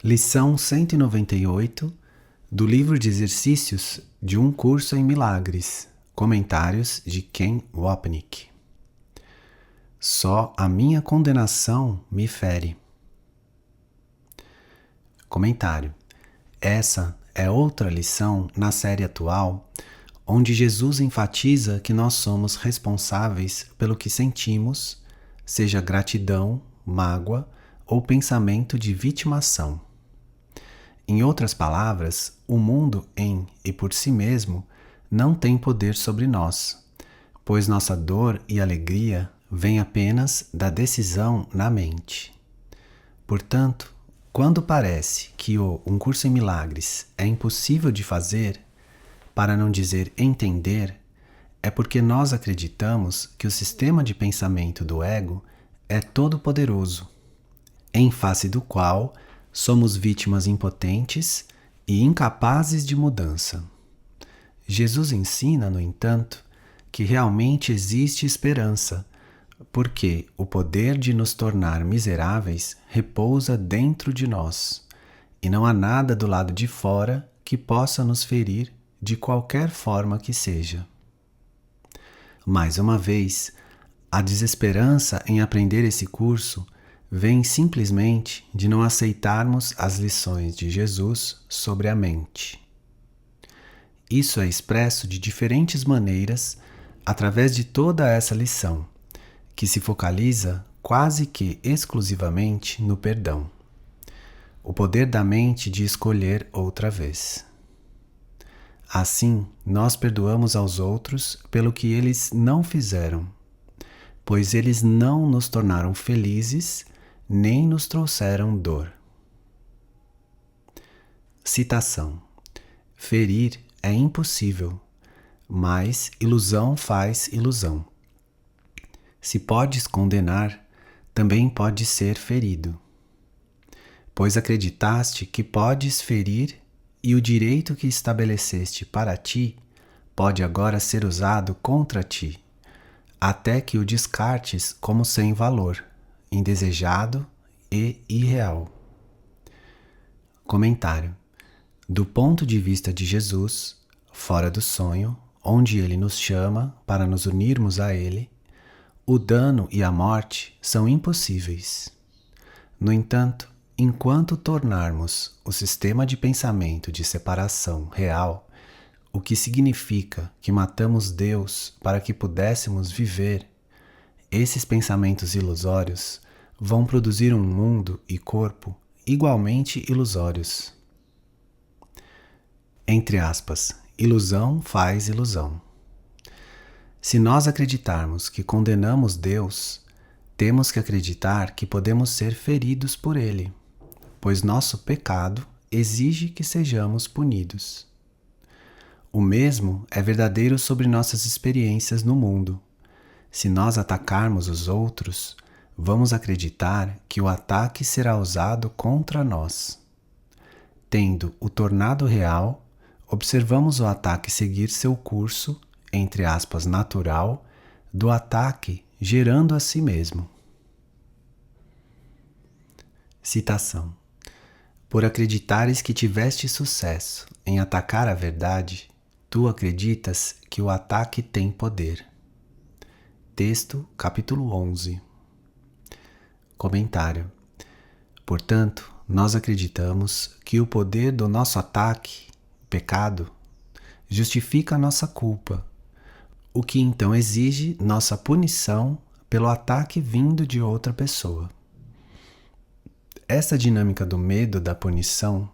Lição 198 do livro de exercícios de um curso em milagres. Comentários de Ken Wapnick. Só a minha condenação me fere. Comentário. Essa é outra lição na série atual, onde Jesus enfatiza que nós somos responsáveis pelo que sentimos, seja gratidão, mágoa ou pensamento de vitimação. Em outras palavras, o mundo em e por si mesmo não tem poder sobre nós, pois nossa dor e alegria vêm apenas da decisão na mente. Portanto, quando parece que um curso em milagres é impossível de fazer, para não dizer entender, é porque nós acreditamos que o sistema de pensamento do ego é todo-poderoso, em face do qual somos vítimas impotentes e incapazes de mudança. Jesus ensina, no entanto, que realmente existe esperança, porque o poder de nos tornar miseráveis repousa dentro de nós, e não há nada do lado de fora que possa nos ferir de qualquer forma que seja. Mais uma vez, a desesperança em aprender esse curso vem simplesmente de não aceitarmos as lições de Jesus sobre a mente. Isso é expresso de diferentes maneiras através de toda essa lição, que se focaliza quase que exclusivamente no perdão. O poder da mente de escolher outra vez. Assim, nós perdoamos aos outros pelo que eles não fizeram, pois eles não nos tornaram felizes nem nos trouxeram dor. Citação. Ferir é impossível, mas ilusão faz ilusão. Se podes condenar, também podes ser ferido. Pois acreditaste que podes ferir e o direito que estabeleceste para ti pode agora ser usado contra ti, até que o descartes como sem valor, indesejado e irreal. Comentário. Do ponto de vista de Jesus, fora do sonho, onde ele nos chama para nos unirmos a ele, o dano e a morte são impossíveis. No entanto, enquanto tornarmos o sistema de pensamento de separação real, o que significa que matamos Deus para que pudéssemos viver, esses pensamentos ilusórios vão produzir um mundo e corpo igualmente ilusórios. Entre aspas, ilusão faz ilusão. Se nós acreditarmos que condenamos Deus, temos que acreditar que podemos ser feridos por Ele, pois nosso pecado exige que sejamos punidos. O mesmo é verdadeiro sobre nossas experiências no mundo. Se nós atacarmos os outros, vamos acreditar que o ataque será usado contra nós. Tendo o tornado real, observamos o ataque seguir seu curso, entre aspas, natural, do ataque gerando a si mesmo. Citação. Por acreditares que tiveste sucesso em atacar a verdade, tu acreditas que o ataque tem poder. Texto, capítulo 11. Comentário. Portanto, nós acreditamos que o poder do nosso ataque, pecado, justifica a nossa culpa, o que então exige nossa punição pelo ataque vindo de outra pessoa. Essa dinâmica do medo da punição,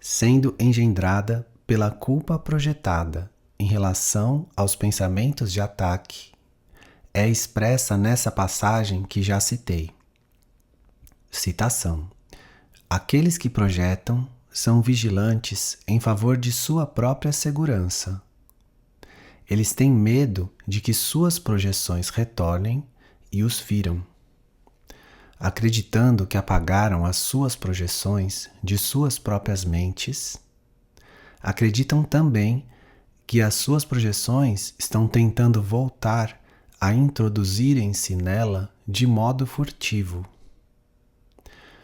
sendo engendrada pela culpa projetada em relação aos pensamentos de ataque, é expressa nessa passagem que já citei. Citação. Aqueles que projetam são vigilantes em favor de sua própria segurança. Eles têm medo de que suas projeções retornem e os firam. Acreditando que apagaram as suas projeções de suas próprias mentes, acreditam também que as suas projeções estão tentando voltar a introduzirem-se nela de modo furtivo.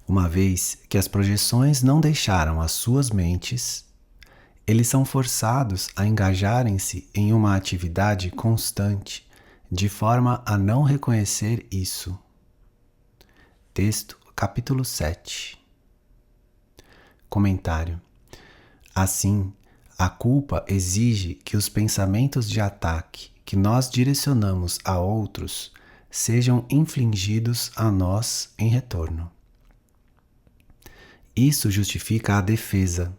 Uma vez que as projeções não deixaram as suas mentes, eles são forçados a engajarem-se em uma atividade constante, de forma a não reconhecer isso. Texto, capítulo 7. Comentário. Assim, a culpa exige que os pensamentos de ataque que nós direcionamos a outros sejam infligidos a nós em retorno. Isso justifica a defesa.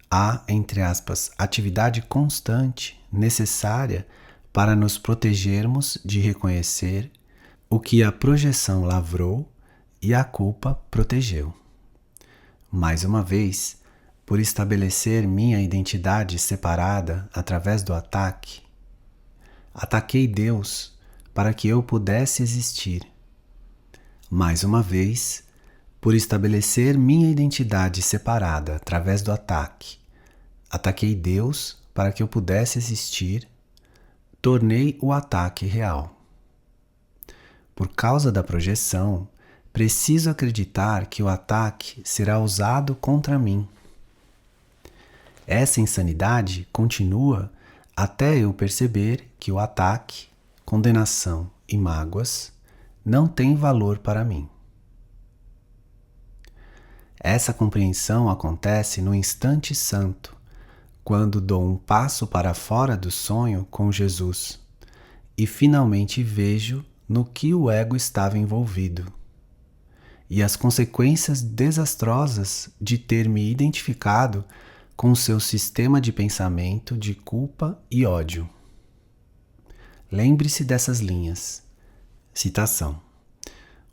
Há, entre aspas, atividade constante necessária para nos protegermos de reconhecer o que a projeção lavrou e a culpa protegeu. Mais uma vez, por estabelecer minha identidade separada através do ataque, ataquei Deus para que eu pudesse existir. Mais uma vez, por estabelecer minha identidade separada através do ataque, ataquei Deus para que eu pudesse existir, tornei o ataque real. Por causa da projeção, preciso acreditar que o ataque será usado contra mim. Essa insanidade continua até eu perceber que o ataque, condenação e mágoas não têm valor para mim. Essa compreensão acontece no instante santo, quando dou um passo para fora do sonho com Jesus e finalmente vejo no que o ego estava envolvido e as consequências desastrosas de ter me identificado com seu sistema de pensamento de culpa e ódio. Lembre-se dessas linhas. Citação.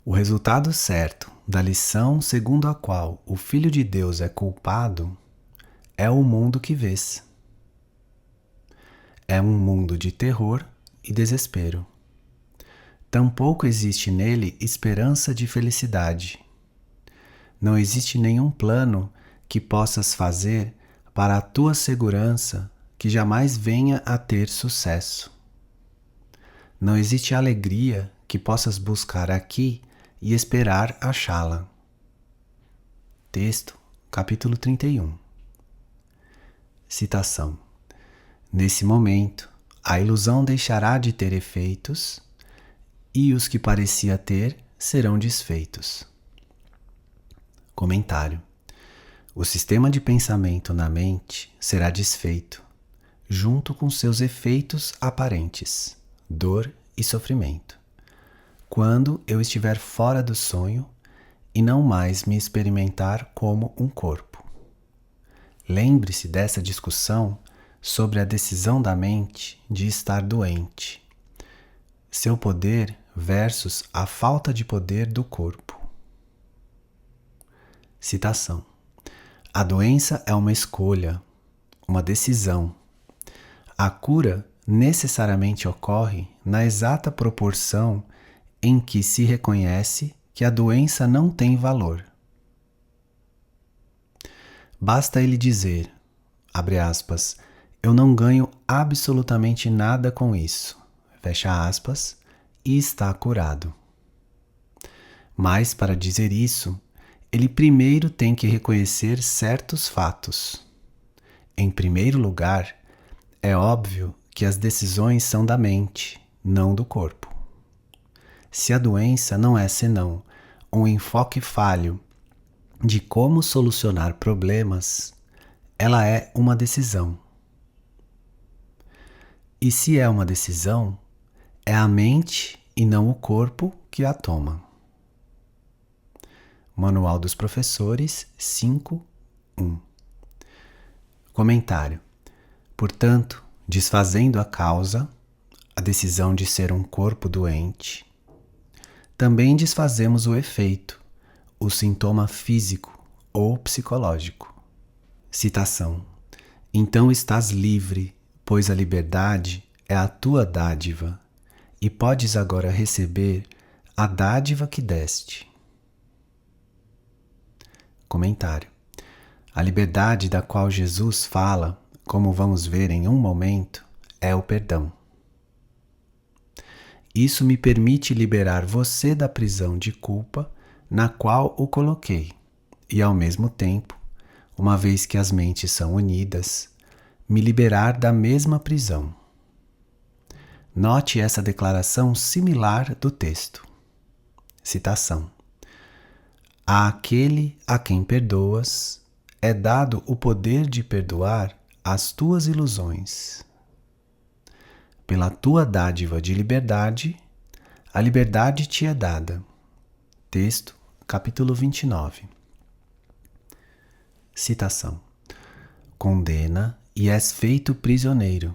O resultado certo da lição segundo a qual o Filho de Deus é culpado é o mundo que vês. É um mundo de terror e desespero. Tampouco existe nele esperança de felicidade. Não existe nenhum plano que possas fazer para a tua segurança que jamais venha a ter sucesso. Não existe alegria que possas buscar aqui e esperar achá-la. Texto, capítulo 31. Citação. Nesse momento, a ilusão deixará de ter efeitos e os que parecia ter serão desfeitos. Comentário. O sistema de pensamento na mente será desfeito, junto com seus efeitos aparentes, dor e sofrimento, quando eu estiver fora do sonho e não mais me experimentar como um corpo. Lembre-se dessa discussão sobre a decisão da mente de estar doente, seu poder versus a falta de poder do corpo. Citação. A doença é uma escolha, uma decisão. A cura necessariamente ocorre na exata proporção em que se reconhece que a doença não tem valor. Basta ele dizer, abre aspas, eu não ganho absolutamente nada com isso, fecha aspas, e está curado. Mas para dizer isso, ele primeiro tem que reconhecer certos fatos. Em primeiro lugar, é óbvio que as decisões são da mente, não do corpo. Se a doença não é senão um enfoque falho de como solucionar problemas, ela é uma decisão. E se é uma decisão, é a mente e não o corpo que a toma. Manual dos Professores 5.1. Comentário. Portanto, desfazendo a causa, a decisão de ser um corpo doente, também desfazemos o efeito, o sintoma físico ou psicológico. Citação. Então estás livre, pois a liberdade é a tua dádiva, e podes agora receber a dádiva que deste. Comentário. A liberdade da qual Jesus fala, como vamos ver em um momento, é o perdão. Isso me permite liberar você da prisão de culpa na qual o coloquei, e ao mesmo tempo, uma vez que as mentes são unidas, me liberar da mesma prisão. Note essa declaração similar do texto. Citação: Àquele a quem perdoas, é dado o poder de perdoar as tuas ilusões. Pela tua dádiva de liberdade, a liberdade te é dada. Texto, capítulo 29. Citação: Condena e és feito prisioneiro.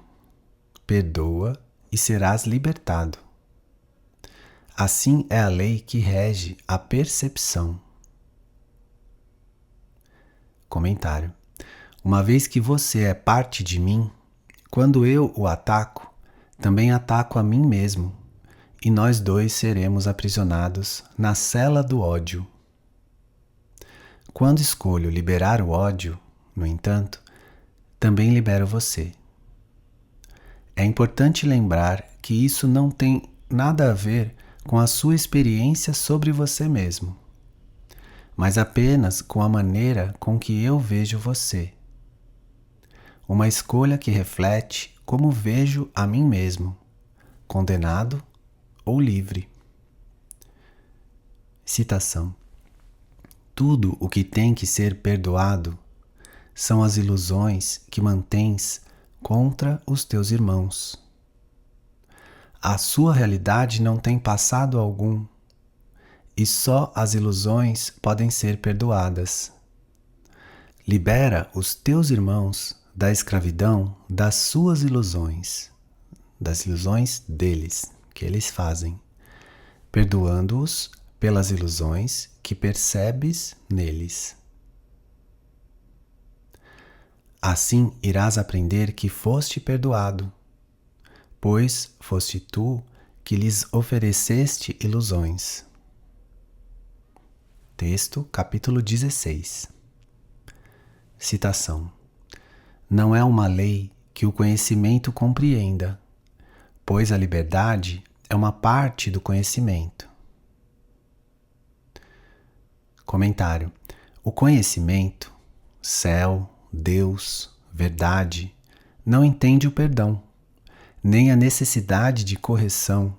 Perdoa e serás libertado. Assim é a lei que rege a percepção. Comentário: uma vez que você é parte de mim, quando eu o ataco, também ataco a mim mesmo, e nós dois seremos aprisionados na cela do ódio. Quando escolho liberar o ódio, no entanto, também libero você. É importante lembrar que isso não tem nada a ver com a sua experiência sobre você mesmo, mas apenas com a maneira com que eu vejo você. Uma escolha que reflete como vejo a mim mesmo, condenado ou livre. Citação: tudo o que tem que ser perdoado são as ilusões que mantens contra os teus irmãos. A sua realidade não tem passado algum, e só as ilusões podem ser perdoadas. Libera os teus irmãos da escravidão das suas ilusões, das ilusões deles, que eles fazem, perdoando-os pelas ilusões que percebes neles. Assim irás aprender que foste perdoado, pois foste tu que lhes ofereceste ilusões. Texto, capítulo 16. Citação: não é uma lei que o conhecimento compreenda, pois a liberdade é uma parte do conhecimento. Comentário: o conhecimento, céu, Deus, verdade, não entende o perdão, nem a necessidade de correção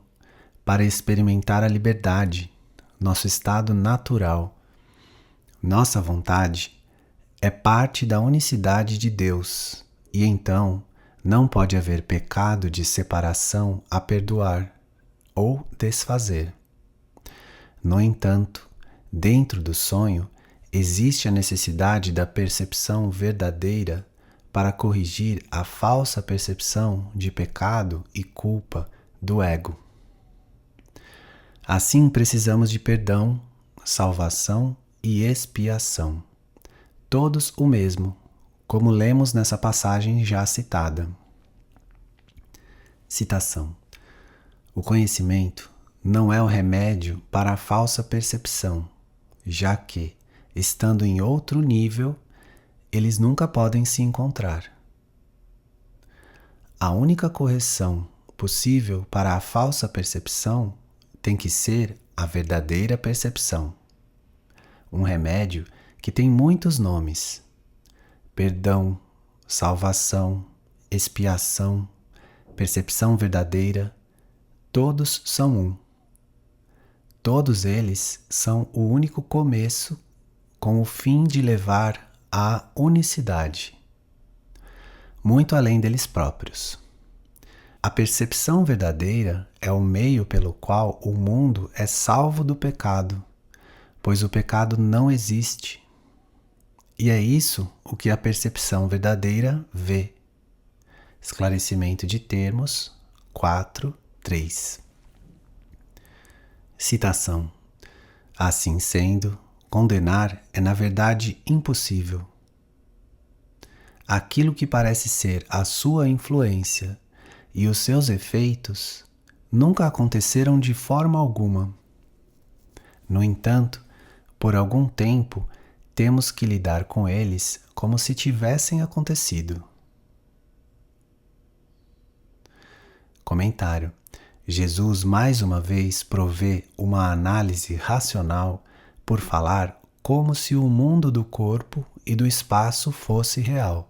para experimentar a liberdade, nosso estado natural. Nossa vontade é parte da unicidade de Deus, e então não pode haver pecado de separação a perdoar ou desfazer. No entanto, dentro do sonho, existe a necessidade da percepção verdadeira para corrigir a falsa percepção de pecado e culpa do ego. Assim, precisamos de perdão, salvação e expiação. Todos o mesmo, como lemos nessa passagem já citada. Citação: o conhecimento não é o remédio para a falsa percepção, já que, estando em outro nível, eles nunca podem se encontrar. A única correção possível para a falsa percepção tem que ser a verdadeira percepção. Um remédio que tem muitos nomes: perdão, salvação, expiação, percepção verdadeira, todos são um. Todos eles são o único começo com o fim de levar à unicidade, muito além deles próprios. A percepção verdadeira é o meio pelo qual o mundo é salvo do pecado, pois o pecado não existe. E é isso o que a percepção verdadeira vê. Esclarecimento de termos 4:3. Citação: assim sendo, condenar é na verdade impossível. Aquilo que parece ser a sua influência e os seus efeitos nunca aconteceram de forma alguma. No entanto, por algum tempo, temos que lidar com eles como se tivessem acontecido. Comentário: Jesus mais uma vez provê uma análise racional por falar como se o mundo do corpo e do espaço fosse real,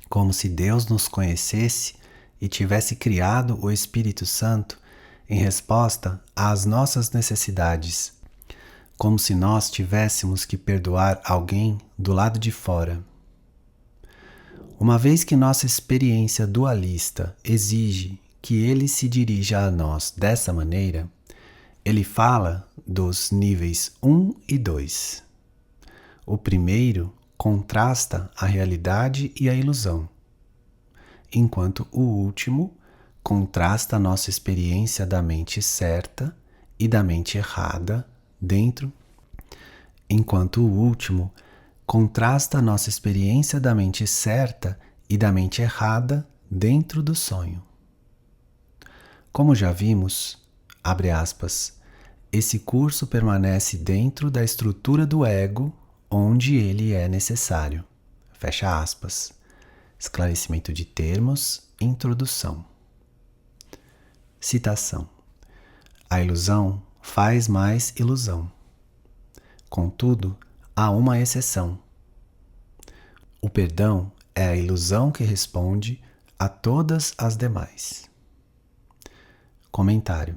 como se Deus nos conhecesse e tivesse criado o Espírito Santo em resposta às nossas necessidades, como se nós tivéssemos que perdoar alguém do lado de fora. Uma vez que nossa experiência dualista exige que ele se dirija a nós dessa maneira, ele fala dos níveis 1 e 2. O primeiro contrasta a realidade e a ilusão, enquanto o último contrasta a nossa experiência da mente certa e da mente errada dentro, enquanto o último contrasta a nossa experiência da mente certa e da mente errada dentro do sonho. Como já vimos, abre aspas, esse curso permanece dentro da estrutura do ego onde ele é necessário. Fecha aspas. Esclarecimento de termos, introdução. Citação. A ilusão faz mais ilusão. Contudo, há uma exceção. O perdão é a ilusão que responde a todas as demais. Comentário.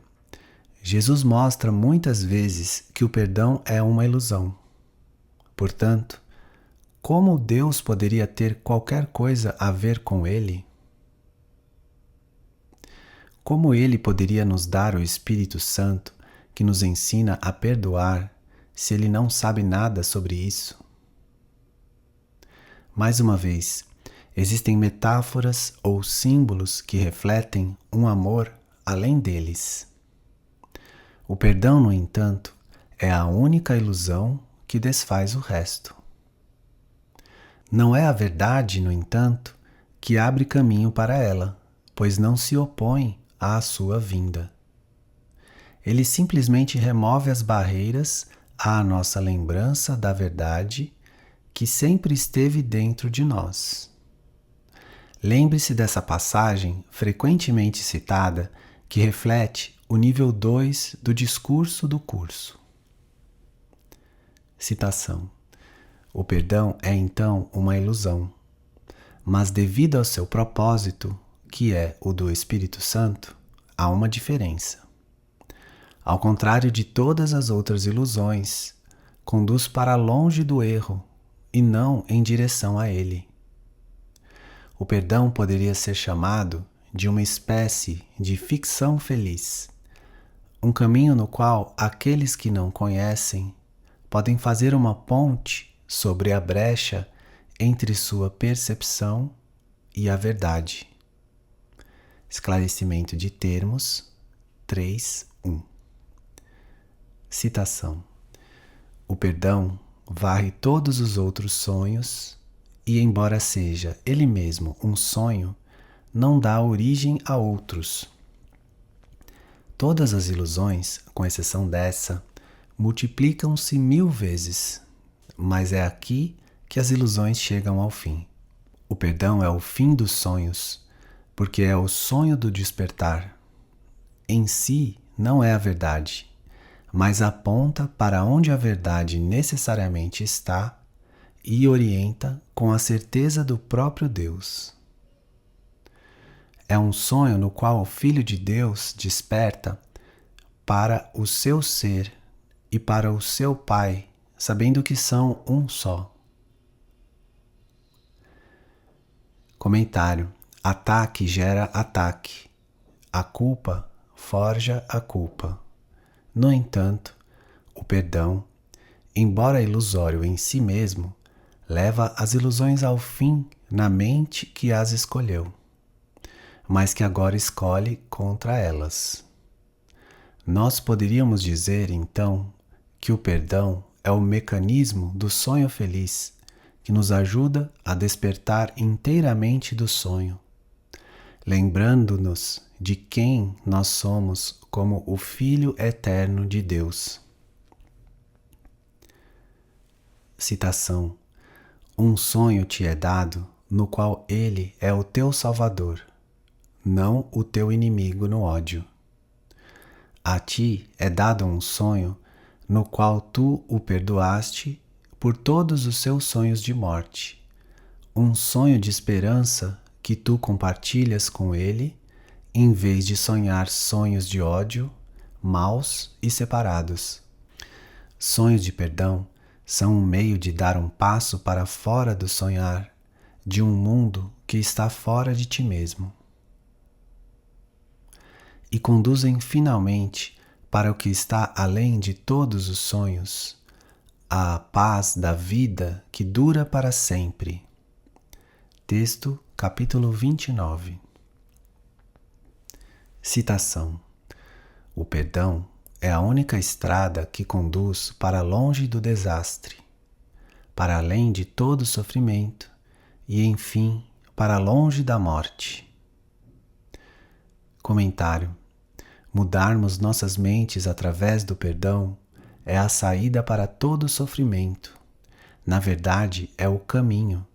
Jesus mostra muitas vezes que o perdão é uma ilusão. Portanto, como Deus poderia ter qualquer coisa a ver com ele? Como ele poderia nos dar o Espírito Santo que nos ensina a perdoar se ele não sabe nada sobre isso? Mais uma vez, existem metáforas ou símbolos que refletem um amor além deles. O perdão, no entanto, é a única ilusão que desfaz o resto. Não é a verdade, no entanto, que abre caminho para ela, pois não se opõe à sua vinda. Ele simplesmente remove as barreiras à nossa lembrança da verdade que sempre esteve dentro de nós. Lembre-se dessa passagem frequentemente citada que reflete o nível 2 do discurso do curso. Citação. O perdão é então uma ilusão, mas devido ao seu propósito, que é o do Espírito Santo, há uma diferença. Ao contrário de todas as outras ilusões, conduz para longe do erro e não em direção a ele. O perdão poderia ser chamado de uma espécie de ficção feliz, um caminho no qual aqueles que não conhecem podem fazer uma ponte sobre a brecha entre sua percepção e a verdade. Esclarecimento de termos 3.1. Citação. O perdão varre todos os outros sonhos e, embora seja ele mesmo um sonho, não dá origem a outros. Todas as ilusões, com exceção dessa, multiplicam-se 1000 vezes, mas é aqui que as ilusões chegam ao fim. O perdão é o fim dos sonhos, porque é o sonho do despertar. Em si não é a verdade, mas aponta para onde a verdade necessariamente está e orienta com a certeza do próprio Deus. É um sonho no qual o Filho de Deus desperta para o seu ser e para o seu Pai, sabendo que são um só. Comentário. Ataque gera ataque. A culpa forja a culpa. No entanto, o perdão, embora ilusório em si mesmo, leva as ilusões ao fim na mente que as escolheu, mas que agora escolhe contra elas. Nós poderíamos dizer, então, que o perdão é o mecanismo do sonho feliz que nos ajuda a despertar inteiramente do sonho, lembrando-nos de quem nós somos como o Filho eterno de Deus. Citação. Um sonho te é dado no qual ele é o teu Salvador, não o teu inimigo no ódio. A ti é dado um sonho no qual tu o perdoaste por todos os seus sonhos de morte, um sonho de esperança que tu compartilhas com ele, em vez de sonhar sonhos de ódio, maus e separados. Sonhos de perdão são um meio de dar um passo para fora do sonhar de um mundo que está fora de ti mesmo. E conduzem finalmente para o que está além de todos os sonhos, a paz da vida que dura para sempre. Texto, capítulo 29. Citação: o perdão é a única estrada que conduz para longe do desastre, para além de todo sofrimento e, enfim, para longe da morte. Comentário: mudarmos nossas mentes através do perdão é a saída para todo sofrimento. Na verdade, é o caminho,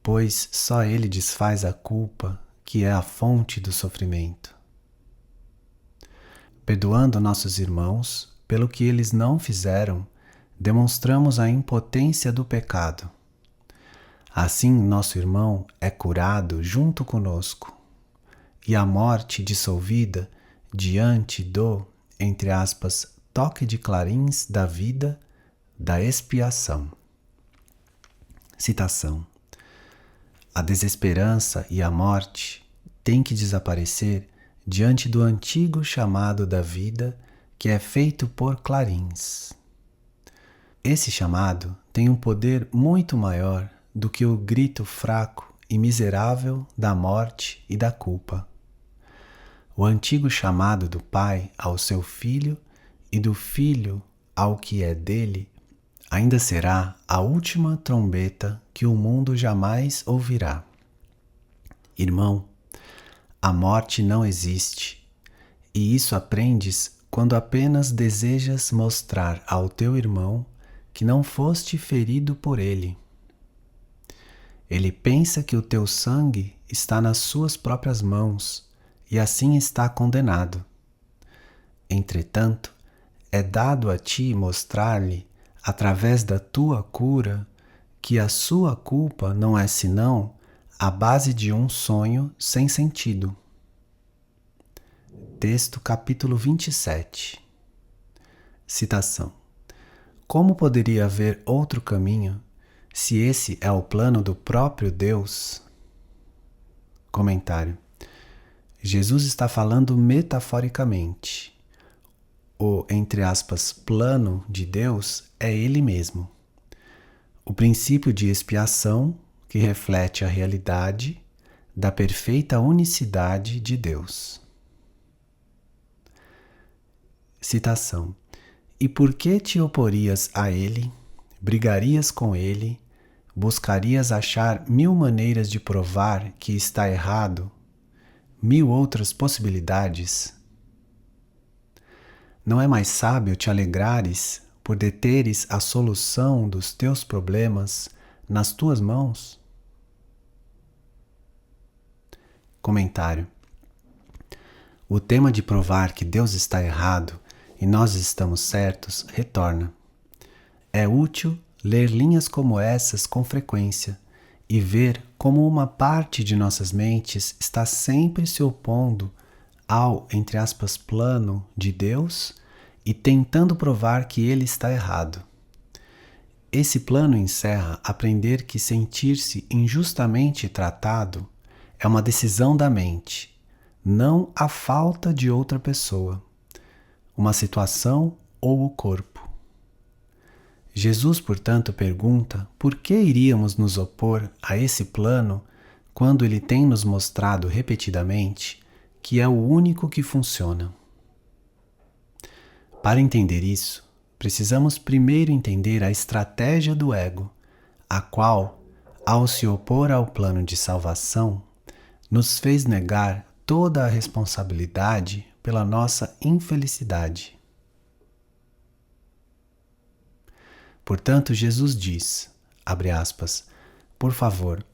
pois só ele desfaz a culpa, que é a fonte do sofrimento. Perdoando nossos irmãos pelo que eles não fizeram, demonstramos a impotência do pecado. Assim, nosso irmão é curado junto conosco, e a morte dissolvida diante do, entre aspas, toque de clarins da vida, da expiação. Citação: a desesperança e a morte têm que desaparecer diante do antigo chamado da vida, que é feito por clarins. Esse chamado tem um poder muito maior do que o grito fraco e miserável da morte e da culpa. O antigo chamado do Pai ao seu Filho e do Filho ao que é dele ainda será a última trombeta que o mundo jamais ouvirá. Irmão, a morte não existe, e isso aprendes quando apenas desejas mostrar ao teu irmão que não foste ferido por ele. Ele pensa que o teu sangue está nas suas próprias mãos e assim está condenado. Entretanto, é dado a ti mostrar-lhe, através da tua cura, que a sua culpa não é senão a base de um sonho sem sentido. Texto, capítulo 27. Citação: como poderia haver outro caminho, se esse é o plano do próprio Deus? Comentário: Jesus está falando metaforicamente. O, entre aspas, plano de Deus é Ele mesmo. O princípio de expiação, que reflete a realidade da perfeita unicidade de Deus. Citação: e por que te oporias a Ele, brigarias com Ele, buscarias achar 1000 maneiras de provar que está errado, 1000 outras possibilidades? Não é mais sábio te alegrares por deteres a solução dos teus problemas nas tuas mãos? Comentário: o tema de provar que Deus está errado e nós estamos certos retorna. É útil ler linhas como essas com frequência e ver como uma parte de nossas mentes está sempre se opondo ao, entre aspas, plano de Deus e tentando provar que ele está errado. Esse plano encerra aprender que sentir-se injustamente tratado é uma decisão da mente, não a falta de outra pessoa, uma situação ou o corpo. Jesus, portanto, pergunta por que iríamos nos opor a esse plano quando ele tem nos mostrado repetidamente que é o único que funciona. Para entender isso, precisamos primeiro entender a estratégia do ego, a qual, ao se opor ao plano de salvação, nos fez negar toda a responsabilidade pela nossa infelicidade. Portanto, Jesus diz, abre aspas, por favor,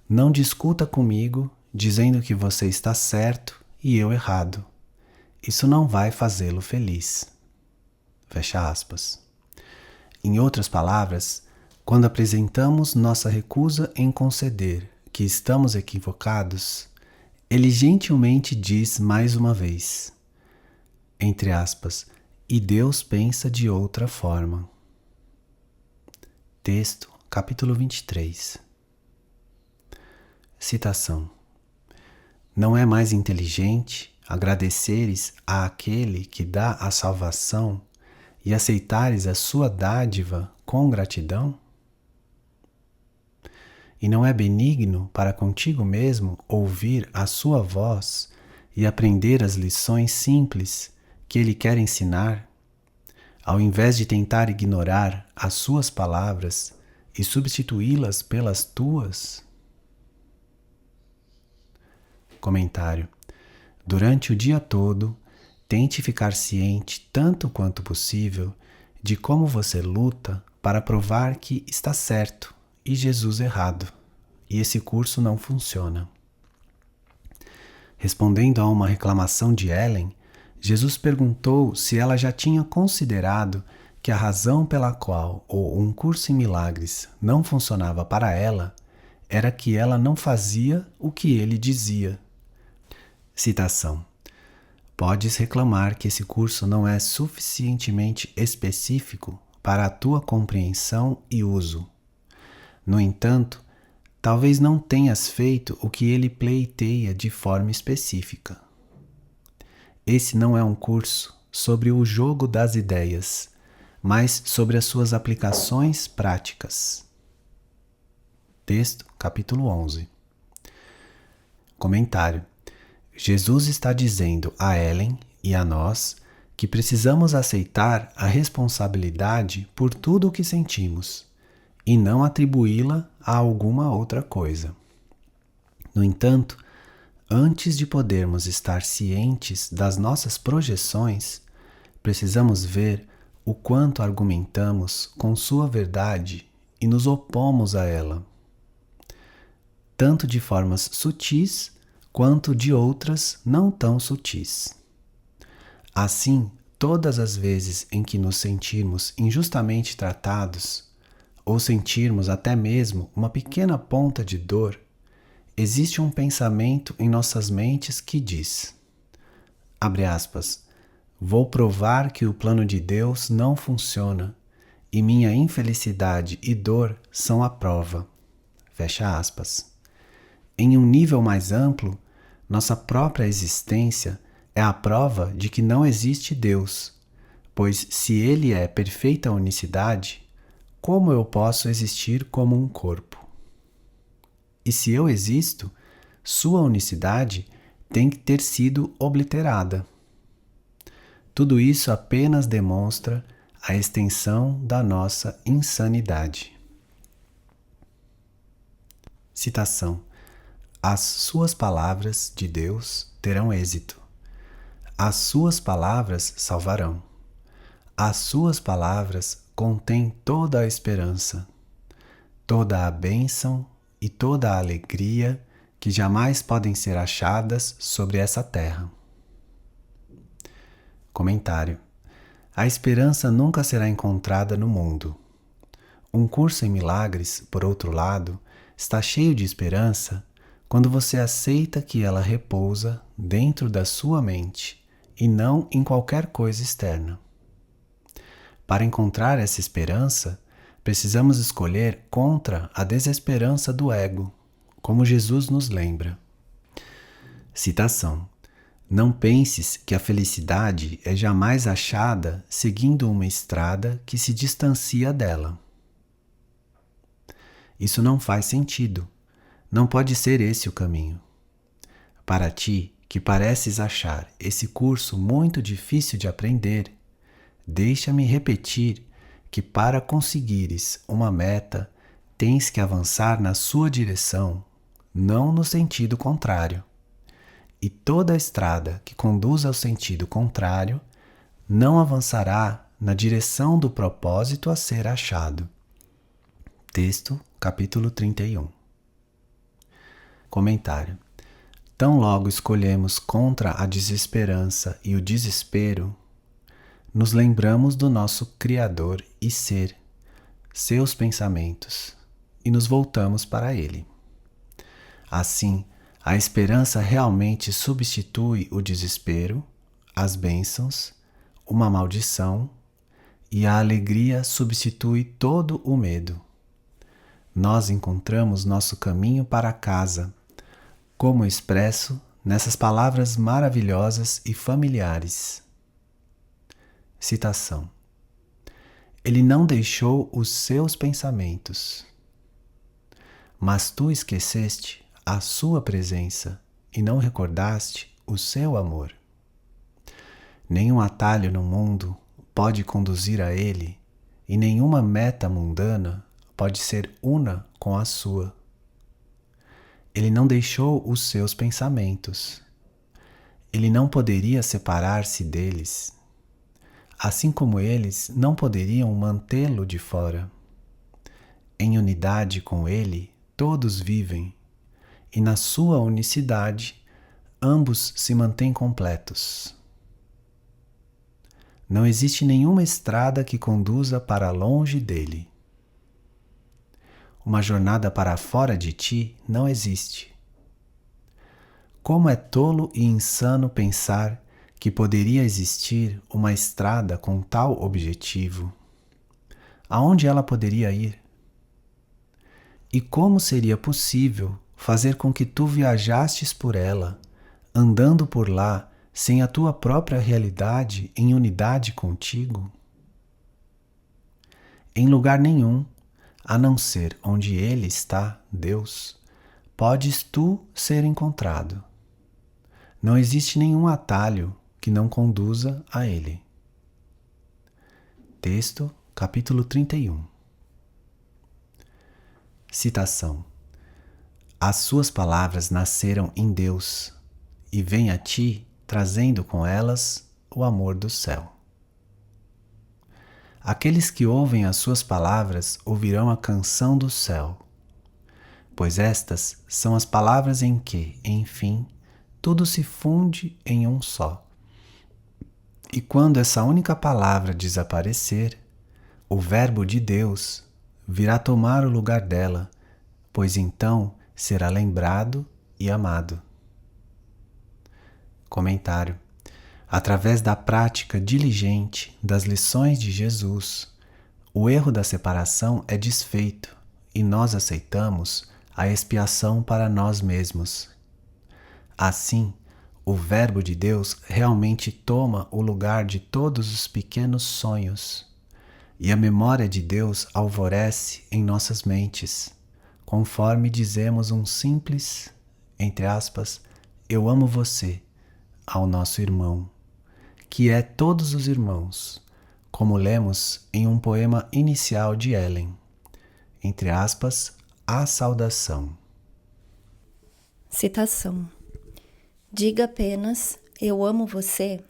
não discuta comigo dizendo que você está certo e eu errado. Isso não vai fazê-lo feliz. Fecha aspas. Em outras palavras, quando apresentamos nossa recusa em conceder que estamos equivocados, ele gentilmente diz mais uma vez, entre aspas, e Deus pensa de outra forma. Texto, capítulo 23. Citação. Não é mais inteligente agradeceres àquele que dá a salvação e aceitares a sua dádiva com gratidão? E não é benigno para contigo mesmo ouvir a sua voz e aprender as lições simples que ele quer ensinar, ao invés de tentar ignorar as suas palavras e substituí-las pelas tuas? Comentário. Durante o dia todo, tente ficar ciente tanto quanto possível de como você luta para provar que está certo e Jesus errado, e esse curso não funciona. Respondendo a uma reclamação de Ellen, Jesus perguntou se ela já tinha considerado que a razão pela qual um curso em milagres não funcionava para ela era que ela não fazia o que ele dizia. Citação. Podes reclamar que esse curso não é suficientemente específico para a tua compreensão e uso. No entanto, talvez não tenhas feito o que ele pleiteia de forma específica. Esse não é um curso sobre o jogo das ideias, mas sobre as suas aplicações práticas. Texto, capítulo 11. Comentário. Jesus está dizendo a Ellen e a nós que precisamos aceitar a responsabilidade por tudo o que sentimos e não atribuí-la a alguma outra coisa. No entanto, antes de podermos estar cientes das nossas projeções, precisamos ver o quanto argumentamos com sua verdade e nos opomos a ela, tanto de formas sutis quanto de outras não tão sutis. Assim, todas as vezes em que nos sentirmos injustamente tratados, ou sentirmos até mesmo uma pequena ponta de dor, existe um pensamento em nossas mentes que diz, abre aspas, vou provar que o plano de Deus não funciona e minha infelicidade e dor são a prova, fecha aspas. Em um nível mais amplo, nossa própria existência é a prova de que não existe Deus, pois se Ele é perfeita unicidade, como eu posso existir como um corpo? E se eu existo, sua unicidade tem que ter sido obliterada. Tudo isso apenas demonstra a extensão da nossa insanidade. Citação. As suas palavras de Deus terão êxito. As suas palavras salvarão. As suas palavras contêm toda a esperança, toda a bênção e toda a alegria que jamais podem ser achadas sobre essa terra. Comentário. A esperança nunca será encontrada no mundo. Um curso em milagres, por outro lado, está cheio de esperança quando você aceita que ela repousa dentro da sua mente e não em qualquer coisa externa. Para encontrar essa esperança, precisamos escolher contra a desesperança do ego, como Jesus nos lembra. Citação. Não penses que a felicidade é jamais achada seguindo uma estrada que se distancia dela. Isso não faz sentido. Não pode ser esse o caminho. Para ti, que pareces achar esse curso muito difícil de aprender, deixa-me repetir que para conseguires uma meta, tens que avançar na sua direção, não no sentido contrário. E toda a estrada que conduz ao sentido contrário não avançará na direção do propósito a ser achado. Texto, capítulo 31. Comentário. Tão logo escolhemos contra a desesperança e o desespero, nos lembramos do nosso Criador e Ser seus pensamentos e nos voltamos para Ele. Assim, a esperança realmente substitui o desespero, as bênçãos, uma maldição, e a alegria substitui todo o medo. Nós encontramos nosso caminho para casa, como expresso nessas palavras maravilhosas e familiares. Citação: Ele não deixou os seus pensamentos, mas tu esqueceste a sua presença e não recordaste o seu amor. Nenhum atalho no mundo pode conduzir a ele, e nenhuma meta mundana pode ser una com a sua. Ele não deixou os seus pensamentos. Ele não poderia separar-se deles, assim como eles não poderiam mantê-lo de fora. Em unidade com ele, todos vivem, e na sua unicidade, ambos se mantêm completos. Não existe nenhuma estrada que conduza para longe dele. Uma jornada para fora de ti não existe. Como é tolo e insano pensar que poderia existir uma estrada com tal objetivo. Aonde ela poderia ir? E como seria possível fazer com que tu viajastes por ela, andando por lá, sem a tua própria realidade em unidade contigo? Em lugar nenhum, a não ser onde Ele está, Deus, podes tu ser encontrado. Não existe nenhum atalho que não conduza a Ele. Texto, capítulo 31. Citação: As suas palavras nasceram em Deus e vêm a ti trazendo com elas o amor do céu. Aqueles que ouvem as suas palavras ouvirão a canção do céu, pois estas são as palavras em que, enfim, tudo se funde em um só. E quando essa única palavra desaparecer, o Verbo de Deus virá tomar o lugar dela, pois então será lembrado e amado. Comentário: através da prática diligente das lições de Jesus, o erro da separação é desfeito e nós aceitamos a expiação para nós mesmos. Assim, o Verbo de Deus realmente toma o lugar de todos os pequenos sonhos, e a memória de Deus alvorece em nossas mentes, conforme dizemos um simples, entre aspas, eu amo você, ao nosso irmão, que é todos os irmãos, como lemos em um poema inicial de Ellen, entre aspas, a saudação. Citação: Diga apenas, eu amo você,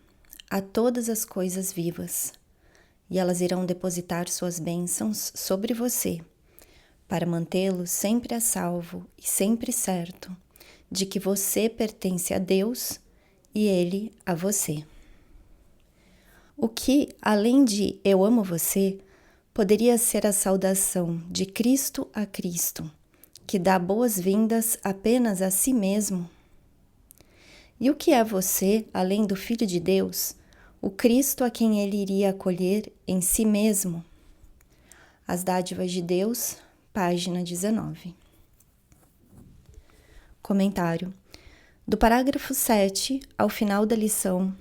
a todas as coisas vivas, e elas irão depositar suas bênçãos sobre você, para mantê-lo sempre a salvo e sempre certo de que você pertence a Deus e Ele a você. O que, além de eu amo você, poderia ser a saudação de Cristo a Cristo, que dá boas-vindas apenas a si mesmo? E o que é você, além do Filho de Deus, o Cristo a quem ele iria acolher em si mesmo? As Dádivas de Deus, página 19. Comentário: do parágrafo 7 ao final da lição,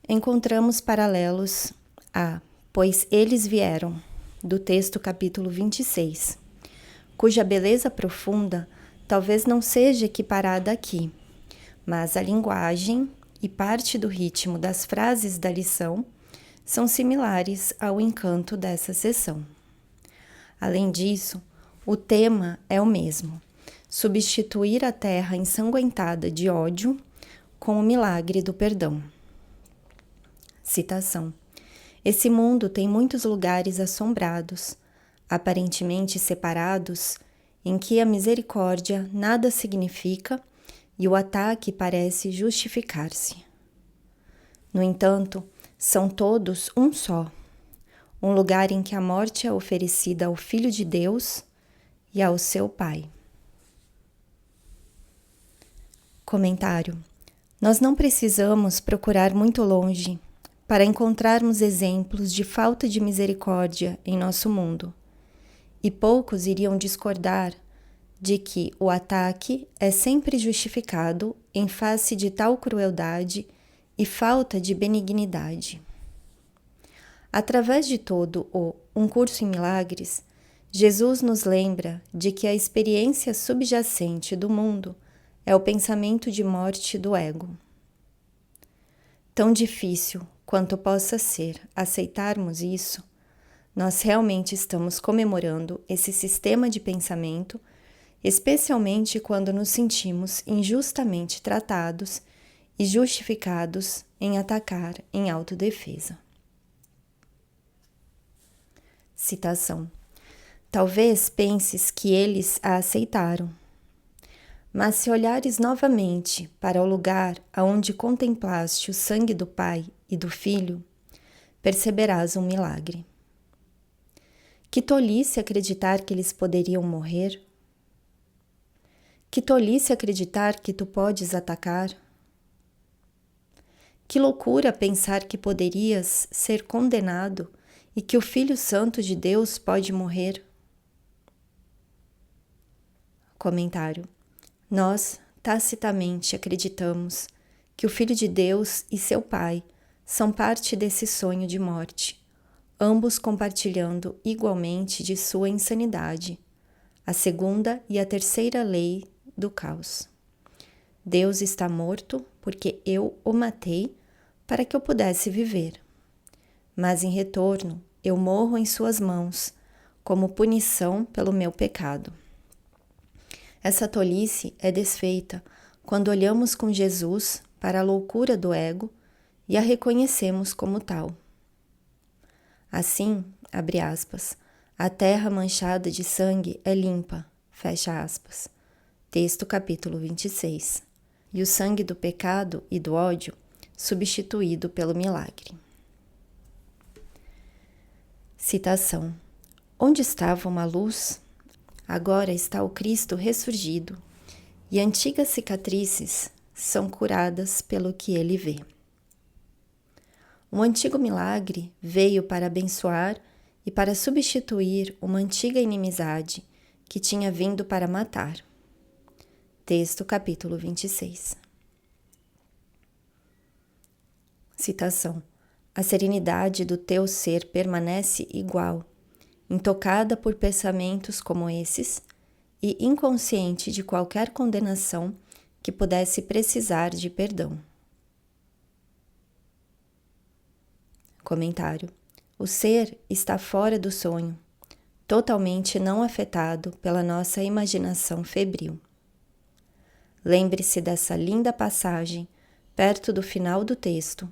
encontramos paralelos a Pois eles vieram, do texto capítulo 26, cuja beleza profunda talvez não seja equiparada aqui, mas a linguagem e parte do ritmo das frases da lição são similares ao encanto dessa sessão. Além disso, o tema é o mesmo: substituir a terra ensanguentada de ódio com o milagre do perdão. Citação: Esse mundo tem muitos lugares assombrados, aparentemente separados, em que a misericórdia nada significa e o ataque parece justificar-se. No entanto, são todos um só. um lugar em que a morte é oferecida ao Filho de Deus e ao seu Pai. Comentário: nós não precisamos procurar muito longe para encontrarmos exemplos de falta de misericórdia em nosso mundo, e poucos iriam discordar de que o ataque é sempre justificado em face de tal crueldade e falta de benignidade. Através de todo o Um Curso em Milagres, Jesus nos lembra de que a experiência subjacente do mundo é o pensamento de morte do ego. Tão difícil quanto possa ser aceitarmos isso, nós realmente estamos comemorando esse sistema de pensamento, especialmente quando nos sentimos injustamente tratados e justificados em atacar em autodefesa. Citação: talvez penses que eles a aceitaram, mas se olhares novamente para o lugar aonde contemplaste o sangue do Pai e do Filho, perceberás um milagre. Que tolice acreditar que eles poderiam morrer? Que tolice acreditar que tu podes atacar? Que loucura pensar que poderias ser condenado e que o Filho Santo de Deus pode morrer? Comentário: nós tacitamente acreditamos que o Filho de Deus e seu Pai são parte desse sonho de morte, ambos compartilhando igualmente de sua insanidade, a segunda e a terceira lei do caos. Deus está morto porque eu o matei para que eu pudesse viver. Mas em retorno, eu morro em suas mãos, como punição pelo meu pecado. Essa tolice é desfeita quando olhamos com Jesus para a loucura do ego e a reconhecemos como tal. Assim, abre aspas, a terra manchada de sangue é limpa, fecha aspas. Texto capítulo 26. E o sangue do pecado e do ódio substituído pelo milagre. Citação: onde estava uma luz, agora está o Cristo ressurgido, e antigas cicatrizes são curadas pelo que ele vê. Um antigo milagre veio para abençoar e para substituir uma antiga inimizade que tinha vindo para matar. Texto capítulo 26. Citação: a serenidade do teu ser permanece igual, intocada por pensamentos como esses e inconsciente de qualquer condenação que pudesse precisar de perdão. Comentário: o ser está fora do sonho, totalmente não afetado pela nossa imaginação febril. Lembre-se dessa linda passagem, perto do final do texto,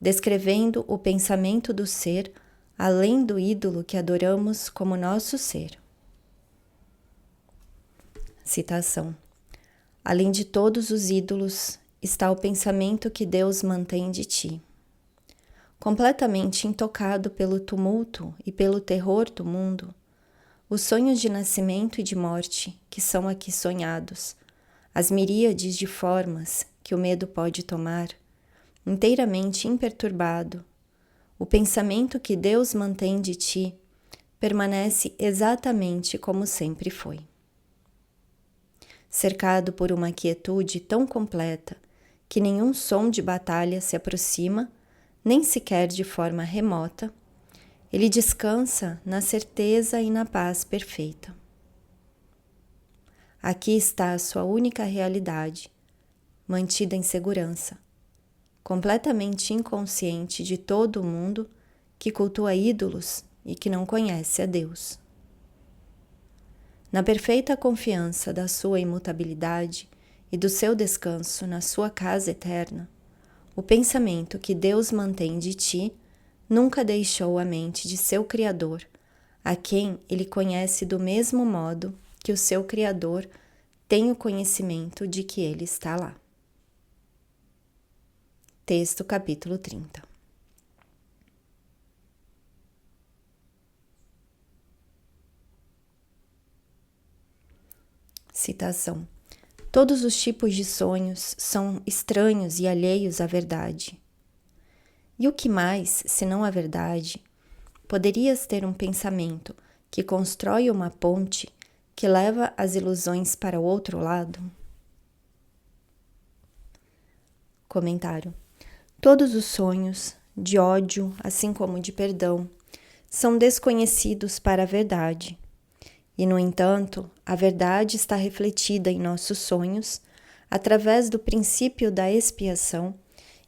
descrevendo o pensamento do ser além do ídolo que adoramos como nosso ser. Citação: além de todos os ídolos está o pensamento que Deus mantém de ti. Completamente intocado pelo tumulto e pelo terror do mundo, os sonhos de nascimento e de morte que são aqui sonhados, as miríades de formas que o medo pode tomar, inteiramente imperturbado, o pensamento que Deus mantém de ti permanece exatamente como sempre foi. Cercado por uma quietude tão completa que nenhum som de batalha se aproxima, nem sequer de forma remota, ele descansa na certeza e na paz perfeita. Aqui está a sua única realidade, mantida em segurança, completamente inconsciente de todo o mundo que cultua ídolos e que não conhece a Deus. Na perfeita confiança da sua imutabilidade e do seu descanso na sua casa eterna, o pensamento que Deus mantém de ti nunca deixou a mente de seu Criador, a quem ele conhece do mesmo modo que o seu Criador tem o conhecimento de que ele está lá. Texto capítulo 30. Citação. Todos os tipos de sonhos são estranhos e alheios à verdade. E o que mais, senão a verdade? Poderias ter um pensamento que constrói uma ponte que leva as ilusões para o outro lado? Comentário. Todos os sonhos, de ódio, assim como de perdão, são desconhecidos para a verdade. E, no entanto, a verdade está refletida em nossos sonhos através do princípio da expiação,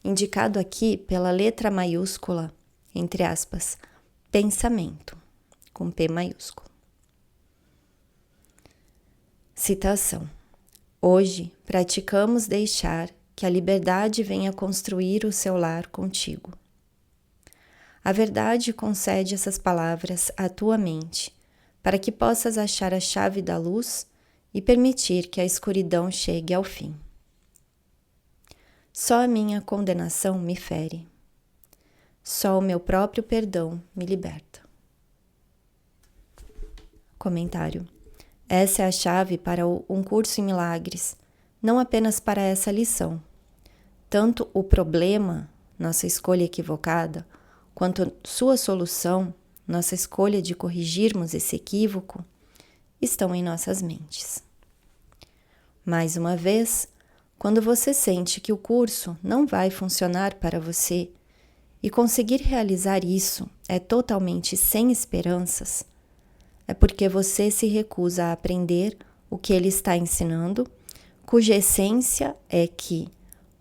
indicado aqui pela letra maiúscula, entre aspas, pensamento, com P maiúsculo. Citação. Hoje praticamos deixar que a liberdade venha construir o seu lar contigo. A verdade concede essas palavras à tua mente, para que possas achar a chave da luz e permitir que a escuridão chegue ao fim. Só a minha condenação me fere. Só o meu próprio perdão me liberta. Comentário. Essa é a chave para um curso em milagres, não apenas para essa lição. Tanto o problema, nossa escolha equivocada, quanto sua solução, nossa escolha de corrigirmos esse equívoco, estão em nossas mentes. Mais uma vez, quando você sente que o curso não vai funcionar para você e conseguir realizar isso é totalmente sem esperanças, é porque você se recusa a aprender o que ele está ensinando, cuja essência é que,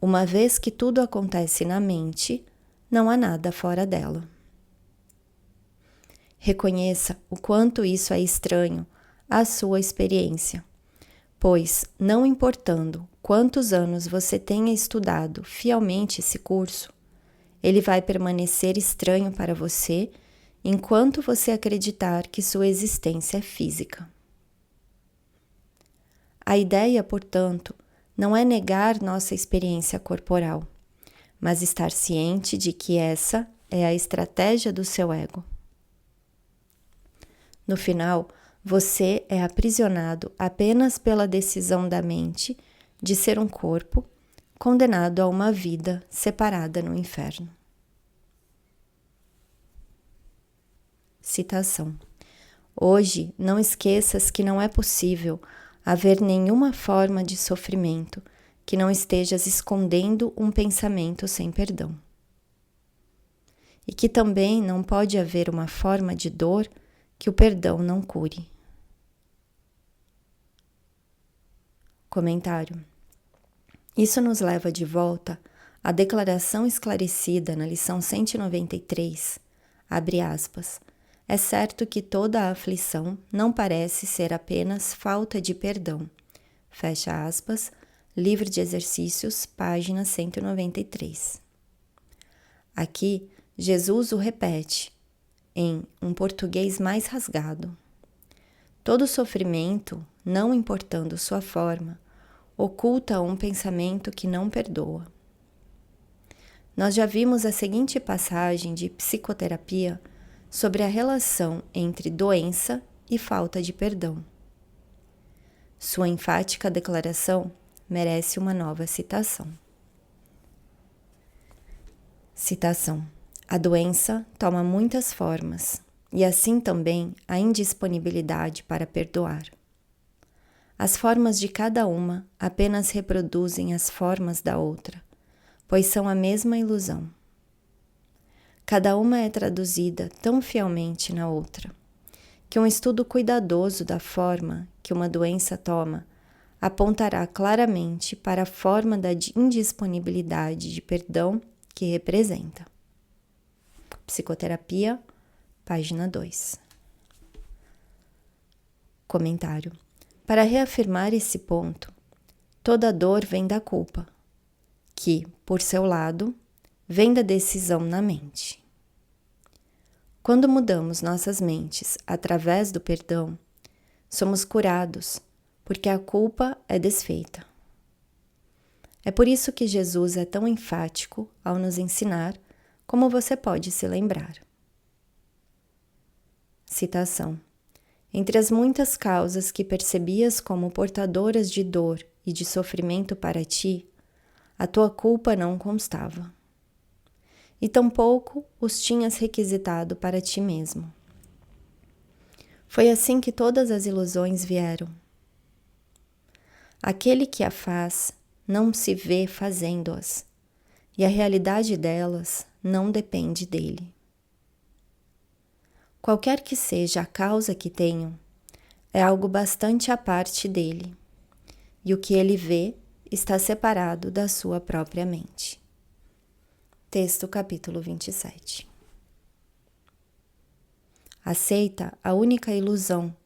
uma vez que tudo acontece na mente, não há nada fora dela. Reconheça o quanto isso é estranho à sua experiência, pois, não importando quantos anos você tenha estudado fielmente esse curso, ele vai permanecer estranho para você enquanto você acreditar que sua existência é física. A ideia, portanto, não é negar nossa experiência corporal, mas estar ciente de que essa é a estratégia do seu ego. No final, você é aprisionado apenas pela decisão da mente de ser um corpo condenado a uma vida separada no inferno. Citação. Hoje, não esqueças que não é possível haver nenhuma forma de sofrimento que não estejas escondendo um pensamento sem perdão. E que também não pode haver uma forma de dor que o perdão não cure. Comentário. Isso nos leva de volta à declaração esclarecida na lição 193, abre aspas, é certo que toda a aflição não parece ser apenas falta de perdão, fecha aspas, livro de exercícios, página 193. Aqui, Jesus o repete, em um português mais rasgado. Todo sofrimento, não importando sua forma, oculta um pensamento que não perdoa. Nós já vimos a seguinte passagem de psicoterapia sobre a relação entre doença e falta de perdão. Sua enfática declaração merece uma nova citação. Citação. A doença toma muitas formas, e assim também a indisponibilidade para perdoar. As formas de cada uma apenas reproduzem as formas da outra, pois são a mesma ilusão. Cada uma é traduzida tão fielmente na outra, que um estudo cuidadoso da forma que uma doença toma apontará claramente para a forma da indisponibilidade de perdão que representa. Psicoterapia, página 2. Comentário. Para reafirmar esse ponto, toda dor vem da culpa, que, por seu lado, vem da decisão na mente. Quando mudamos nossas mentes através do perdão, somos curados, porque a culpa é desfeita. É por isso que Jesus é tão enfático ao nos ensinar como você pode se lembrar. Citação. Entre as muitas causas que percebias como portadoras de dor e de sofrimento para ti, a tua culpa não constava. E tampouco os tinhas requisitado para ti mesmo. Foi assim que todas as ilusões vieram. Aquele que a faz não se vê fazendo-as, e a realidade delas não depende dele. Qualquer que seja a causa que tenham, é algo bastante à parte dele, e o que ele vê está separado da sua própria mente. Texto capítulo 27. Aceita a única ilusão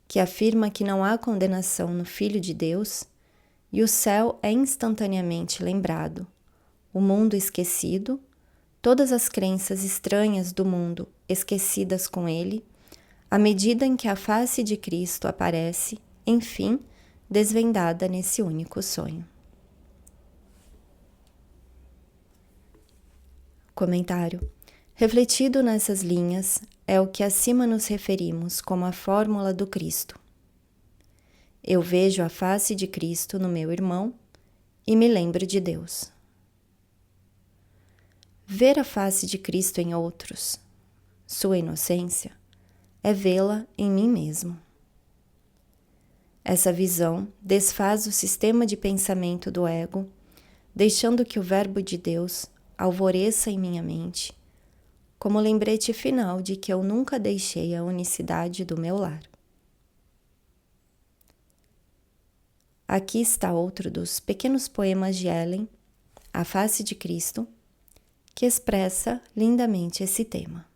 que afirma que não há condenação no Filho de Deus, e o céu é instantaneamente lembrado, o mundo esquecido, todas as crenças estranhas do mundo esquecidas com ele, à medida em que a face de Cristo aparece, enfim, desvendada nesse único sonho. Comentário. Refletido nessas linhas é o que acima nos referimos como a fórmula do Cristo. Eu vejo a face de Cristo no meu irmão e me lembro de Deus. Ver a face de Cristo em outros, sua inocência, é vê-la em mim mesmo. Essa visão desfaz o sistema de pensamento do ego, deixando que o Verbo de Deus alvoreça em minha mente, como lembrete final de que eu nunca deixei a unicidade do meu lar. Aqui está outro dos pequenos poemas de Ellen, A Face de Cristo, que expressa lindamente esse tema.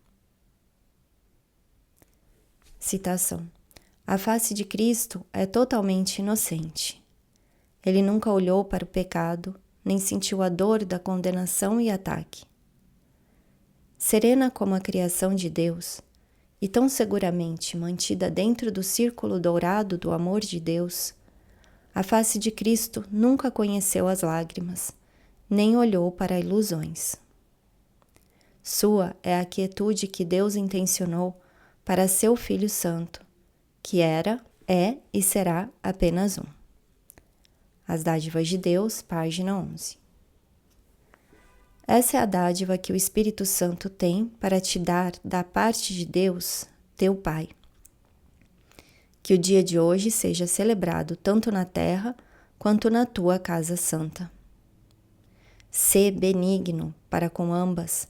Citação. A face de Cristo é totalmente inocente. Ele nunca olhou para o pecado, nem sentiu a dor da condenação e ataque. Serena como a criação de Deus, e tão seguramente mantida dentro do círculo dourado do amor de Deus, a face de Cristo nunca conheceu as lágrimas, nem olhou para ilusões. Sua é a quietude que Deus intencionou para seu Filho Santo, que era, é e será apenas um. As Dádivas de Deus, página 11. Essa é a dádiva que o Espírito Santo tem para te dar da parte de Deus, teu Pai. Que o dia de hoje seja celebrado tanto na terra quanto na tua casa santa. Sê benigno para com ambas,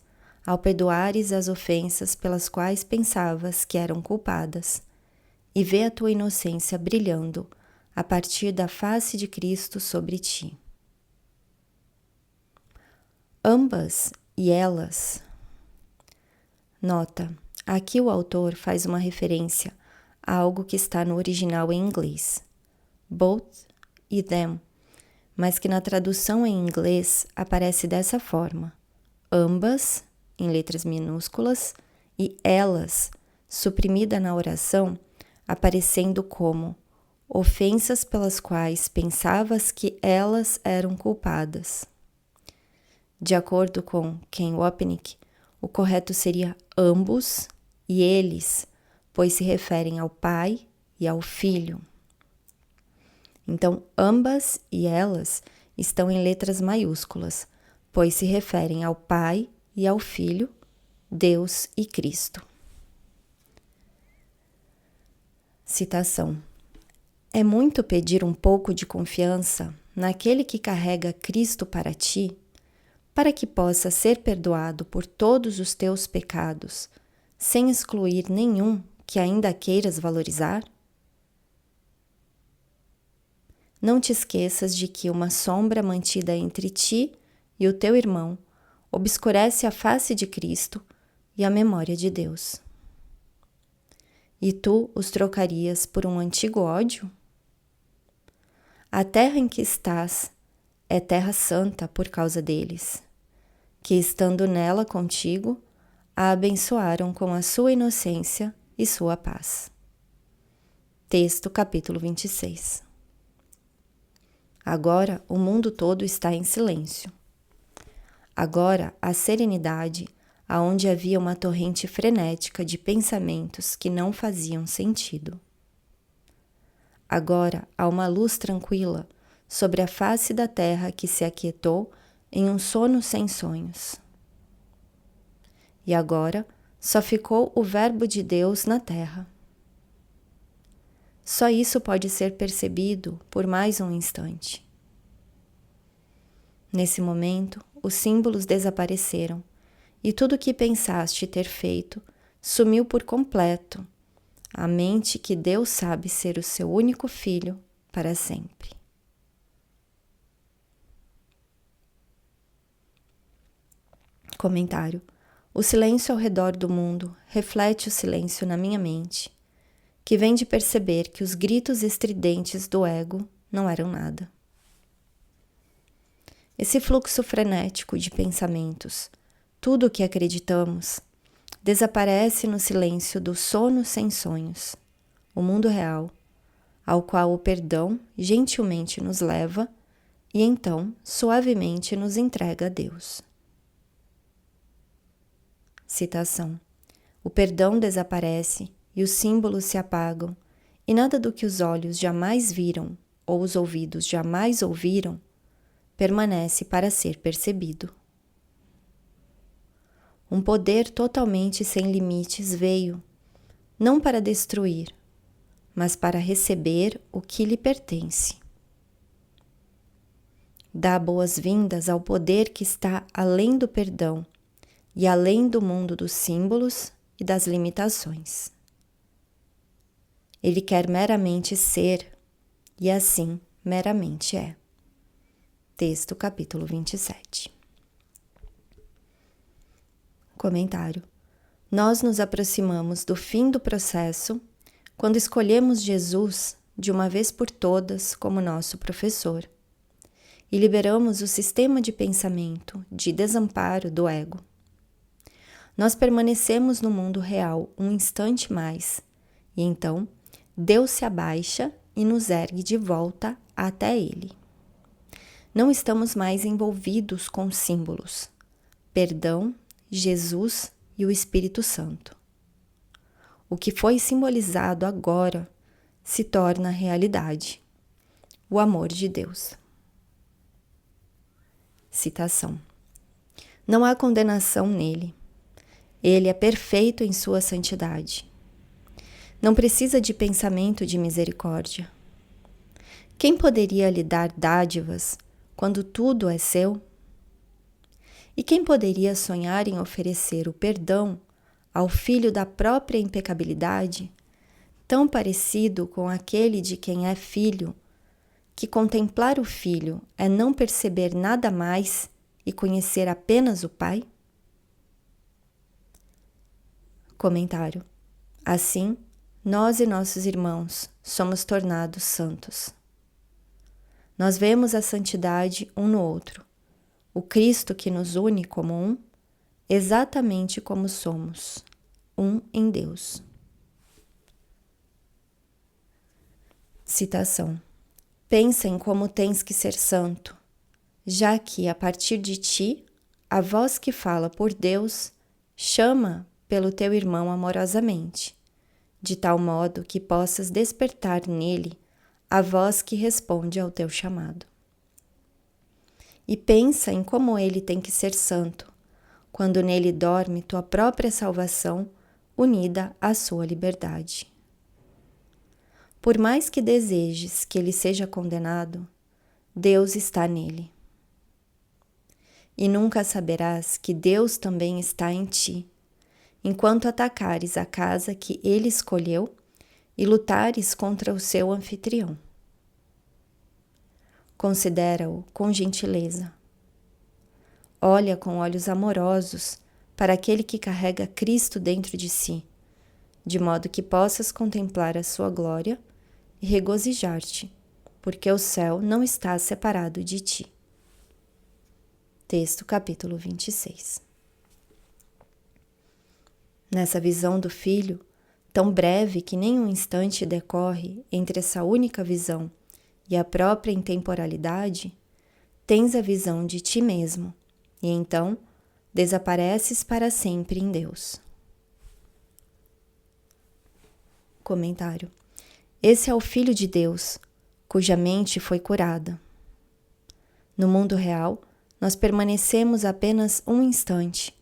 ao perdoares as ofensas pelas quais pensavas que eram culpadas, e vê a tua inocência brilhando a partir da face de Cristo sobre ti. Ambas e elas. Nota, aqui o autor faz uma referência a algo que está no original em inglês, both e them, mas que na tradução em inglês aparece dessa forma, ambas, em letras minúsculas, e elas, suprimida na oração, aparecendo como ofensas pelas quais pensavas que elas eram culpadas. De acordo com Ken Wapnick, o correto seria ambos e eles, pois se referem ao pai e ao filho. Então, ambas e elas estão em letras maiúsculas, pois se referem ao pai e ao filho, Deus e Cristo. Citação. É muito pedir um pouco de confiança naquele que carrega Cristo para ti, para que possa ser perdoado por todos os teus pecados, sem excluir nenhum que ainda queiras valorizar? Não te esqueças de que uma sombra mantida entre ti e o teu irmão obscurece a face de Cristo e a memória de Deus. E tu os trocarias por um antigo ódio? A terra em que estás é terra santa por causa deles, que estando nela contigo, a abençoaram com a sua inocência e sua paz. Texto capítulo 26. Agora o mundo todo está em silêncio. Agora a serenidade, aonde havia uma torrente frenética de pensamentos que não faziam sentido. agora há uma luz tranquila sobre a face da terra que se aquietou em um sono sem sonhos. E agora só ficou o Verbo de Deus na terra. Só isso pode ser percebido por mais um instante. Nesse momento, os símbolos desapareceram e tudo o que pensaste ter feito sumiu por completo. A mente que Deus sabe ser o seu único filho para sempre. Comentário. O silêncio ao redor do mundo reflete o silêncio na minha mente, que vem de perceber que os gritos estridentes do ego não eram nada. Esse fluxo frenético de pensamentos, tudo o que acreditamos, desaparece no silêncio do sono sem sonhos, o mundo real, ao qual o perdão gentilmente nos leva e então suavemente nos entrega a Deus. Citação. O perdão desaparece e os símbolos se apagam, e nada do que os olhos jamais viram ou os ouvidos jamais ouviram permanece para ser percebido. Um poder totalmente sem limites veio, não para destruir, mas para receber o que lhe pertence. Dá boas-vindas ao poder que está além do perdão e além do mundo dos símbolos e das limitações. Ele quer meramente ser, e assim meramente é. Texto capítulo 27. Comentário. Nós nos aproximamos do fim do processo quando escolhemos Jesus de uma vez por todas como nosso professor e liberamos o sistema de pensamento de desamparo do ego. Nós permanecemos no mundo real um instante mais e então Deus se abaixa e nos ergue de volta até Ele. Não estamos mais envolvidos com símbolos, perdão, Jesus e o Espírito Santo. O que foi simbolizado agora se torna realidade, o amor de Deus. Citação. Não há condenação nele. Ele é perfeito em sua santidade. Não precisa de pensamento de misericórdia. Quem poderia lhe dar dádivas quando tudo é seu? E quem poderia sonhar em oferecer o perdão ao filho da própria impecabilidade, tão parecido com aquele de quem é filho, que contemplar o filho é não perceber nada mais e conhecer apenas o Pai? Comentário. Assim, nós e nossos irmãos somos tornados santos. Nós vemos a santidade um no outro, o Cristo que nos une como um, exatamente como somos, um em Deus. Citação. Pensa em como tens que ser santo, já que, a partir de ti, a voz que fala por Deus chama pelo teu irmão amorosamente, de tal modo que possas despertar nele a voz que responde ao teu chamado. E pensa em como ele tem que ser santo, quando nele dorme tua própria salvação unida à sua liberdade. Por mais que desejes que ele seja condenado, Deus está nele. E nunca saberás que Deus também está em ti, enquanto atacares a casa que ele escolheu e lutares contra o seu anfitrião. Considera-o com gentileza. Olha com olhos amorosos para aquele que carrega Cristo dentro de si, de modo que possas contemplar a sua glória e regozijar-te, porque o céu não está separado de ti. Texto capítulo 26. Nessa visão do Filho, tão breve que nem um instante decorre entre essa única visão e a própria intemporalidade, tens a visão de ti mesmo, e então desapareces para sempre em Deus. Comentário. Esse é o Filho de Deus, cuja mente foi curada. No mundo real, nós permanecemos apenas um instante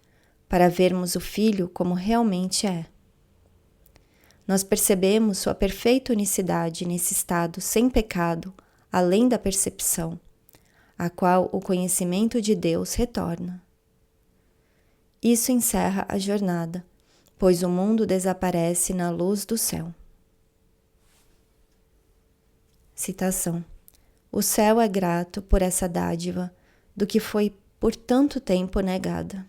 para vermos o Filho como realmente é. Nós percebemos sua perfeita unicidade nesse estado sem pecado, além da percepção, a qual o conhecimento de Deus retorna. Isso encerra a jornada, pois o mundo desaparece na luz do céu. Citação: o céu é grato por essa dádiva do que foi por tanto tempo negada,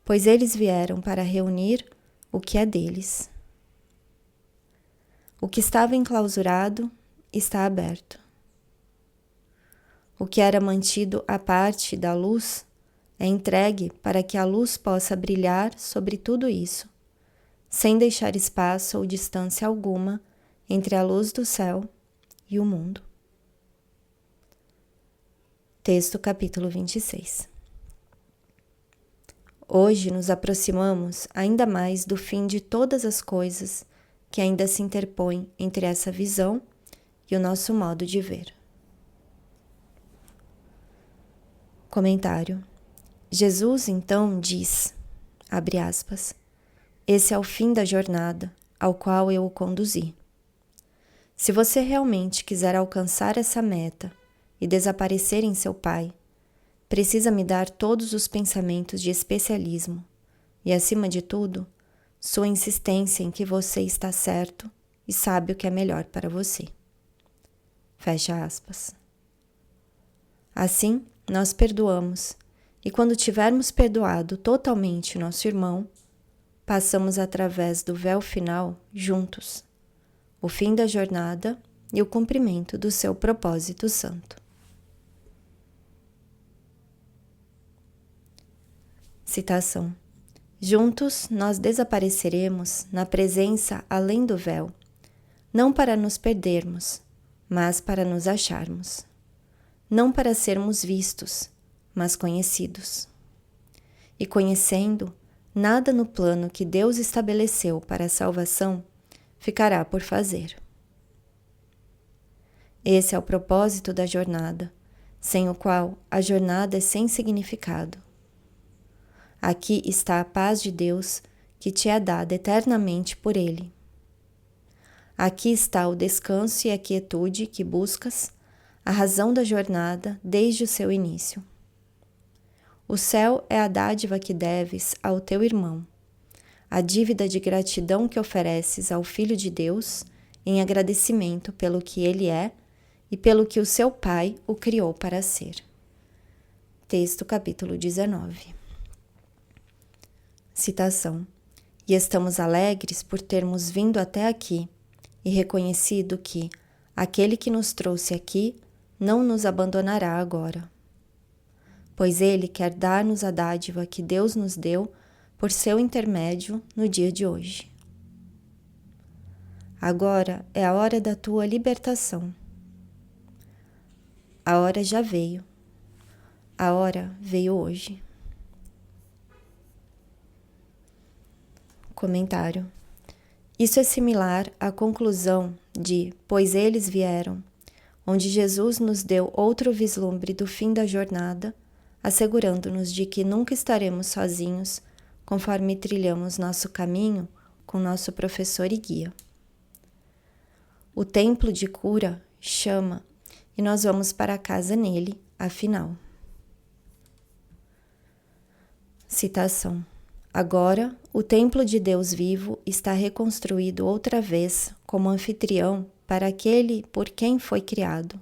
pois eles vieram para reunir o que é deles. O que estava enclausurado está aberto. O que era mantido à parte da luz é entregue para que a luz possa brilhar sobre tudo isso, sem deixar espaço ou distância alguma entre a luz do céu e o mundo. Texto capítulo 26. Hoje nos aproximamos ainda mais do fim de todas as coisas que ainda se interpõem entre essa visão e o nosso modo de ver. Comentário. Jesus então diz, abre aspas, esse é o fim da jornada ao qual eu o conduzi. Se você realmente quiser alcançar essa meta e desaparecer em seu Pai, precisa me dar todos os pensamentos de especialismo e, acima de tudo, sua insistência em que você está certo e sabe o que é melhor para você. Fecha aspas. Assim, nós perdoamos, e quando tivermos perdoado totalmente nosso irmão, passamos através do véu final juntos, o fim da jornada e o cumprimento do seu propósito santo. Citação: juntos nós desapareceremos na presença além do véu, não para nos perdermos, mas para nos acharmos. Não para sermos vistos, mas conhecidos. E conhecendo, nada no plano que Deus estabeleceu para a salvação ficará por fazer. Esse é o propósito da jornada, sem o qual a jornada é sem significado. Aqui está a paz de Deus que te é dada eternamente por Ele. Aqui está o descanso e a quietude que buscas, a razão da jornada desde o seu início. O céu é a dádiva que deves ao teu irmão, a dívida de gratidão que ofereces ao Filho de Deus em agradecimento pelo que ele é e pelo que o seu Pai o criou para ser. Texto capítulo 19. Citação: e estamos alegres por termos vindo até aqui e reconhecido que aquele que nos trouxe aqui não nos abandonará agora, pois ele quer dar-nos a dádiva que Deus nos deu por seu intermédio no dia de hoje. Agora é a hora da tua libertação. A hora já veio. A hora veio hoje. Comentário. Isso é similar à conclusão de Pois eles vieram, onde Jesus nos deu outro vislumbre do fim da jornada, assegurando-nos de que nunca estaremos sozinhos conforme trilhamos nosso caminho com nosso professor e guia. O templo de cura chama e nós vamos para casa nele, afinal. Citação: agora, o templo de Deus vivo está reconstruído outra vez como anfitrião para aquele por quem foi criado.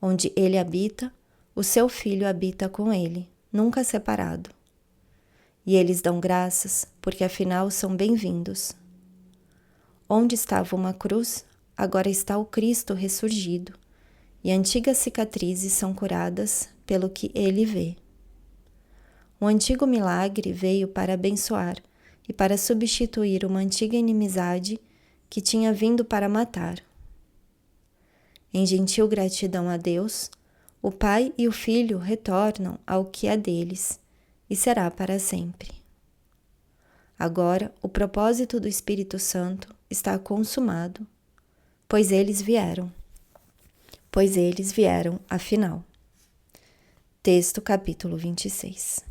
Onde ele habita, o seu filho habita com ele, nunca separado. E eles dão graças, porque afinal são bem-vindos. Onde estava uma cruz, agora está o Cristo ressurgido, e antigas cicatrizes são curadas pelo que ele vê. O antigo milagre veio para abençoar e para substituir uma antiga inimizade que tinha vindo para matar. Em gentil gratidão a Deus, o Pai e o Filho retornam ao que é deles, e será para sempre. Agora, o propósito do Espírito Santo está consumado, pois eles vieram. Pois eles vieram, afinal. Texto capítulo 26.